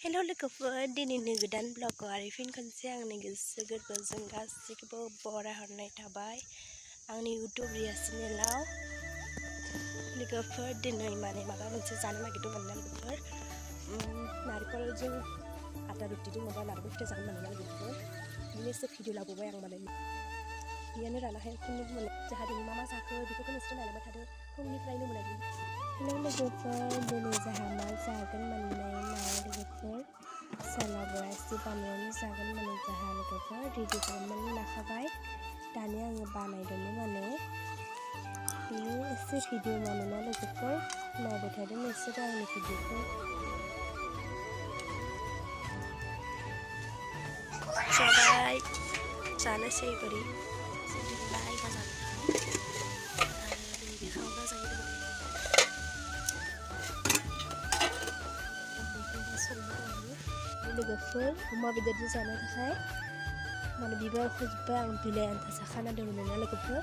हेल' लोगोफोर दिनैनि गोदान ब्लगआव आरो फिन खनसे आंनि गोसो गोरबोजों गासैखौबो बरायहरनाय थाबाय आंनि इउटुब रिया चेनेलाव। लोगोफोर दिनै माने माबा मोनसे जानो नागिरदोंमोन ना लोगोफोर, नारेंखलजों आटा रुटि दङ दा नारेंखल फिथा जागोन माने ना लोगोफोर। बिदिनोसो भिडिअ लाबोबाय आं माने बेयानो रानाहाय खुनु मोनो जोंहा दिनै मा जाखो बेफोरखौ नोंसोर नायलांबाय थादो फुंनिफ्रायनो मोनाखै। हेल' लोगोफोर दिनै जोंहा मा जागोन माने लोगोफोर सालाबो एसे बानायनानै जागोन माने जोंहा लोगोफोर रेडि खालामनानै लाखाबाय। दानिया आङो बानायदोंमोन माने बेनि एसे भिडिअ मानोना लोगोफोर नायबाय थादों नोंसोर आंनि भिडिअखौ। जाबाय जानोसै बोरै लाय बाजार आरो खावना जायो लोगोफोर अमा बेदरजों जानो थाखाय माने बिबार होजोब्बाय आं बिलाइ आन्था साखाना दोनोमोन ना लोगोफोर।